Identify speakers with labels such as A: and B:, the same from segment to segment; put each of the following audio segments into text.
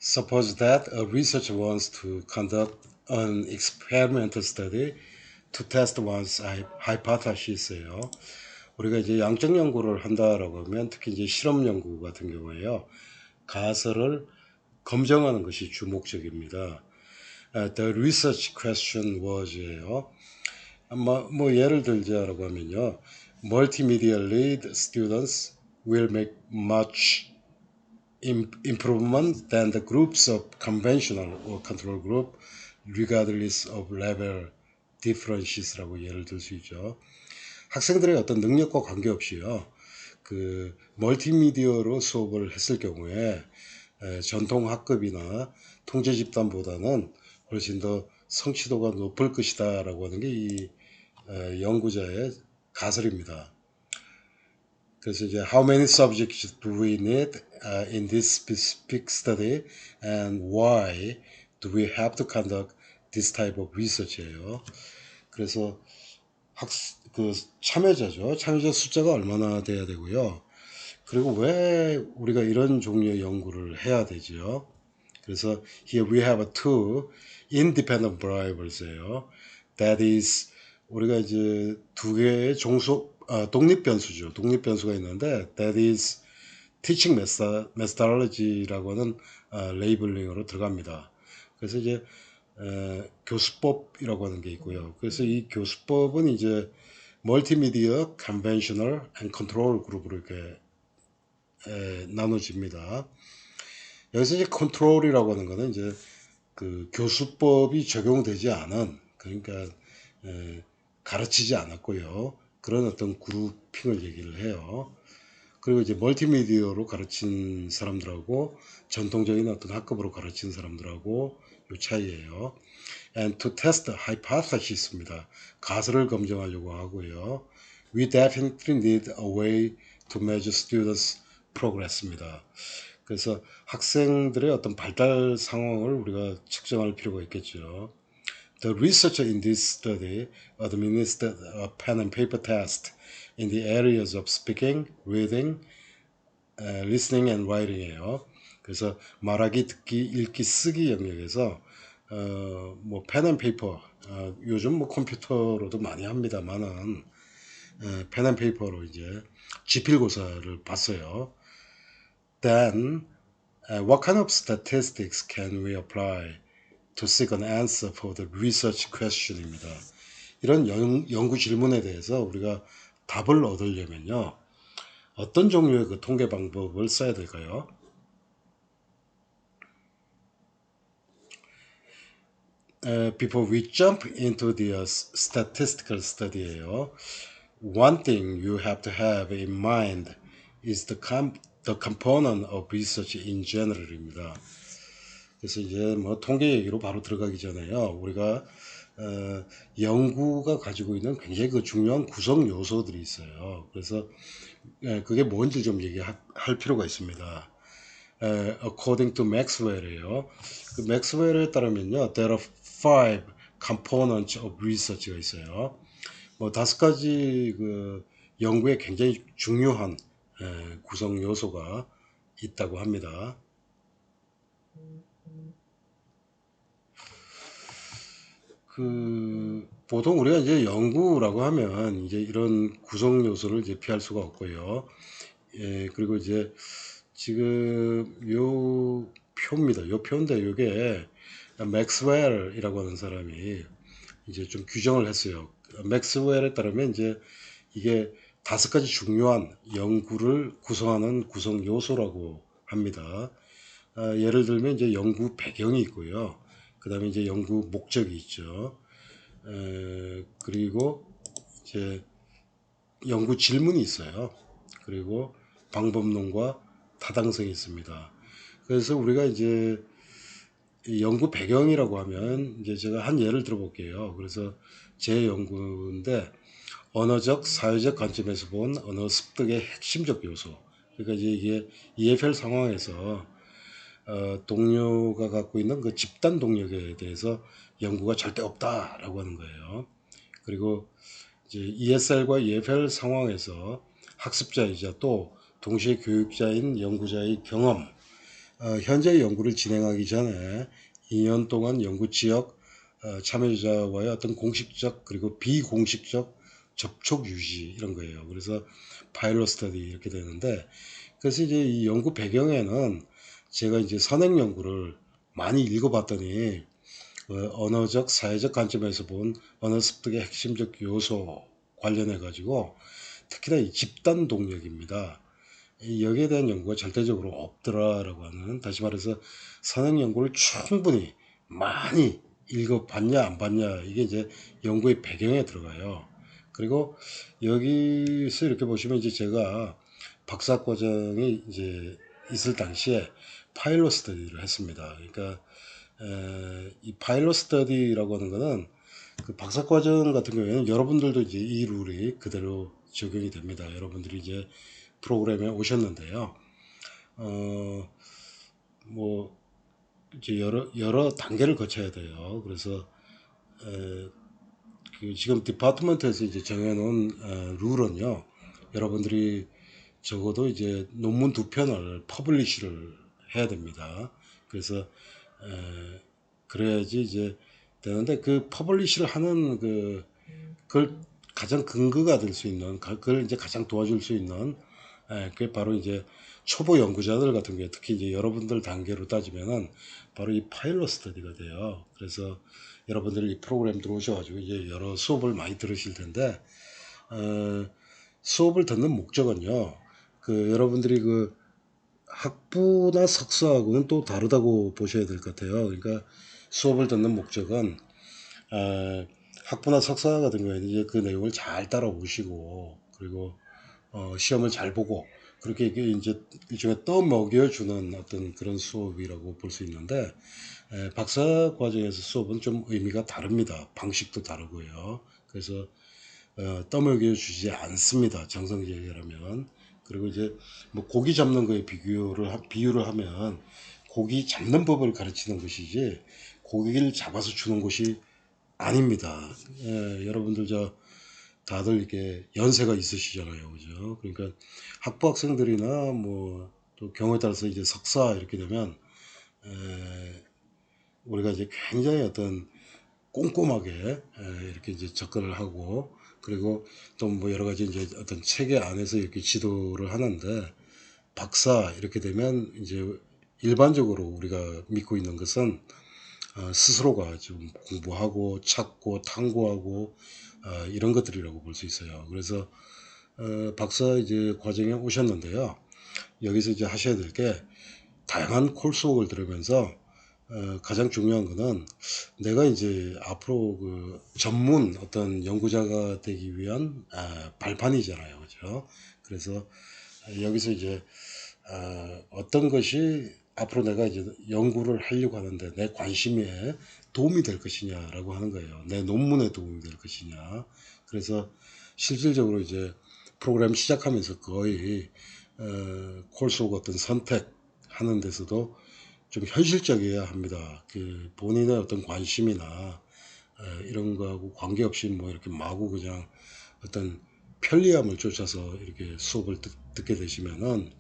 A: Suppose that a researcher wants to conduct an experimental study to test one's hypothesis예요. 우리가 이제 양적 연구를 한다라고 하면 특히 이제 실험 연구 같은 경우에요. 가설을 검증하는 것이 주 목적입니다. The research question was예요. 뭐 예를 들자라고 하면요. Multimedia lead students will make much improvement than the groups of conventional or control group regardless of level differences라고 예를 들 수 있죠. 학생들의 어떤 능력과 관계없이요. 그 멀티미디어로 수업을 했을 경우에 전통 학급이나 통제 집단보다는 훨씬 더 성취도가 높을 것이다 라고 하는 게 이 연구자의 가설입니다. 그래서 이제 how many subjects do we need in this specific study and why do we have to conduct this type of research예요. 그래서 그 참여자죠. 참여자 숫자가 얼마나 돼야 되고요. 그리고 왜 우리가 이런 종류의 연구를 해야 되죠? 그래서 here we have two independent variables예요. That is 우리가 이제 두 개의 독립 변수죠. 독립 변수가 있는데 that is teaching methodology라고 하는 레이블링으로 들어갑니다. 그래서 이제 교수법이라고 하는 게 있고요. 그래서 이 교수법은 이제 멀티미디어, 컨벤셔널 앤 컨트롤 그룹으로 이렇게 나눠집니다. 여기서 이제 컨트롤이라고 하는 거는 이제 그 교수법이 적용되지 않은, 그러니까 가르치지 않았고요. 그런 어떤 그룹핑을 얘기를 해요. 그리고 이제 멀티미디어로 가르친 사람들하고 전통적인 어떤 학급으로 가르친 사람들하고 요 차이예요. And to test hypothesis입니다. 가설을 검증하려고 하고요. We definitely need a way to measure students' progress입니다. 그래서 학생들의 어떤 발달 상황을 우리가 측정할 필요가 있겠죠. The researcher in this study administered a pen and paper test in the areas of speaking, reading, listening and writing이에요. 그래서 말하기, 듣기, 읽기, 쓰기 영역에서 뭐 pen and paper, 요즘 뭐 컴퓨터로도 많이 합니다만은 pen and paper로 이제 지필고사를 봤어요. Then, what kind of statistics can we apply to seek an answer for the research question입니다. 이런 연구 질문에 대해서 우리가 답을 얻으려면요. 어떤 종류의 그 통계 방법을 써야 될까요? Before we jump into the statistical study예요. One thing you have to have in mind is the component of research in general입니다. 그래서 이제 뭐 통계 얘기로 바로 들어가기 전에요. 우리가 연구가 가지고 있는 굉장히 그 중요한 구성 요소들이 있어요. 그래서 그게 뭔지 좀 얘기할 필요가 있습니다. According to Maxwell이에요. 그 맥스웰에 따르면요, there are 5 components of research가 있어요. 뭐 5가지 그 연구에 굉장히 중요한 구성 요소가 있다고 합니다. 그 보통 우리가 이제 연구라고 하면 이제 이런 구성 요소를 이제 피할 수가 없고요. 그리고 이제 지금 요 표입니다. 요 표인데 요게 맥스웰이라고 하는 사람이 이제 좀 규정을 했어요. 맥스웰에 따르면 이제 이게 5가지 중요한 연구를 구성하는 구성 요소라고 합니다. 예를 들면 이제 연구 배경이 있고요. 그 다음에 이제 연구 목적이 있죠. 그리고 이제 연구 질문이 있어요. 그리고 방법론과 타당성이 있습니다. 그래서 우리가 이제 연구 배경이라고 하면 이제 제가 한 예를 들어볼게요. 그래서 제 연구인데 언어적, 사회적 관점에서 본 언어 습득의 핵심적 요소. 그러니까 이제 이게 EFL 상황에서 동료가 갖고 있는 그 집단 동력에 대해서 연구가 절대 없다라고 하는 거예요. 그리고 이제 ESL과 EFL 상황에서 학습자이자 또 동시에 교육자인 연구자의 경험, 현재 연구를 진행하기 전에 2년 동안 연구 지역 참여자와의 어떤 공식적 그리고 비공식적 접촉 유지 이런 거예요. 그래서 파일럿 스터디 이렇게 되는데, 그래서 이제 이 연구 배경에는 제가 이제 선행 연구를 많이 읽어봤더니 언어적 사회적 관점에서 본 언어 습득의 핵심적 요소 관련해 가지고 특히나 이 집단 동력입니다. 여기에 대한 연구가 절대적으로 없더라라고 하는, 다시 말해서 선행 연구를 충분히 많이 읽어봤냐 안 봤냐, 이게 이제 연구의 배경에 들어가요. 그리고 여기서 이렇게 보시면 이제 제가 박사 과정이 이제 있을 당시에 파일럿 스터디를 했습니다. 그러니까 이 파일럿 스터디라고 하는 거는 그 박사 과정 같은 경우에는 여러분들도 이제 이 룰이 그대로 적용이 됩니다. 여러분들이 이제 프로그램에 오셨는데요. 어, 뭐 이제 여러 단계를 거쳐야 돼요. 그래서 그 지금 디파트먼트에서 이제 정해놓은 룰은요. 여러분들이 적어도 이제 논문 2편을 퍼블리시를 해야 됩니다. 그래서 그래야지 이제 되는데, 그 퍼블리시를 하는 그걸 가장 근거가 될 수 있는, 그걸 이제 가장 도와줄 수 있는, 그게 바로 이제 초보 연구자들 같은 경우에, 특히 이제 여러분들 단계로 따지면은 바로 이 파일럿 스터디가 돼요. 그래서 여러분들이 이 프로그램 들어오셔가지고 이제 여러 수업을 많이 들으실 텐데, 수업을 듣는 목적은요, 여러분들이 학부나 석사하고는 또 다르다고 보셔야 될 것 같아요. 그러니까 수업을 듣는 목적은 학부나 석사 같은 경우에는 이제 그 내용을 잘 따라오시고, 그리고 시험을 잘 보고, 그렇게 이게 이제 일종의 떠먹여주는 어떤 그런 수업이라고 볼 수 있는데, 박사 과정에서 수업은 좀 의미가 다릅니다. 방식도 다르고요. 그래서 떠먹여주지 않습니다. 정성적이라면. 그리고 이제 뭐 고기 잡는 거에 비유를 하면 고기 잡는 법을 가르치는 것이지 고기를 잡아서 주는 것이 아닙니다. 여러분들 다들 이렇게 연세가 있으시잖아요, 그죠? 그러니까 학부 학생들이나 뭐 또 경우에 따라서 이제 석사 이렇게 되면 우리가 이제 굉장히 어떤 꼼꼼하게 이렇게 이제 접근을 하고, 그리고 또 뭐 여러 가지 이제 어떤 체계 안에서 이렇게 지도를 하는데, 박사 이렇게 되면 이제 일반적으로 우리가 믿고 있는 것은 스스로가 좀 공부하고 찾고 탐구하고 이런 것들이라고 볼 수 있어요. 그래서 박사 이제 과정에 오셨는데요. 여기서 이제 하셔야 될 게, 다양한 콜수업을 들으면서 가장 중요한 거는 내가 이제 앞으로 전문 어떤 연구자가 되기 위한 발판이잖아요. 그죠? 그래서 여기서 이제 어떤 것이 앞으로 내가 이제 연구를 하려고 하는데 내 관심에 도움이 될 것이냐라고 하는 거예요. 내 논문에 도움이 될 것이냐. 그래서 실질적으로 이제 프로그램 시작하면서 거의 콜수업 어떤 선택하는 데서도 좀 현실적이어야 합니다. 본인의 어떤 관심이나 이런 거하고 관계없이 뭐 이렇게 마구 그냥 어떤 편리함을 쫓아서 이렇게 수업을 듣게 되시면은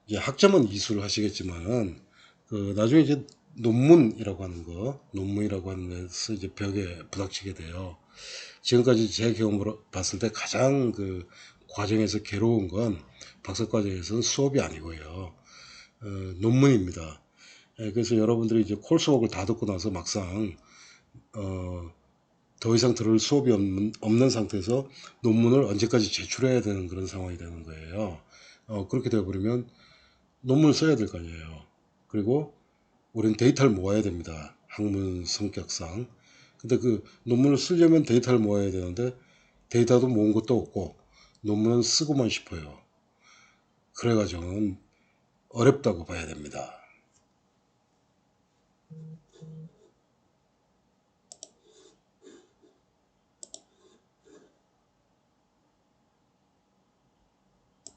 A: 이제 학점은 이수를 하시겠지만은 나중에 이제 논문이라고 하는 데서 이제 벽에 부닥치게 돼요. 지금까지 제 경험으로 봤을 때 가장 과정에서 괴로운 건 박사 과정에서는 수업이 아니고요. 논문입니다. 그래서 여러분들이 이제 콜수업을 다 듣고 나서 막상 더 이상 들을 수업이 없는 상태에서 논문을 언제까지 제출해야 되는 그런 상황이 되는 거예요. 그렇게 되어버리면 논문을 써야 될 거 아니에요. 그리고 우리는 데이터를 모아야 됩니다. 학문 성격상. 근데 논문을 쓰려면 데이터를 모아야 되는데 데이터도 모은 것도 없고 논문은 쓰고만 싶어요. 그래가지고는 어렵다고 봐야 됩니다.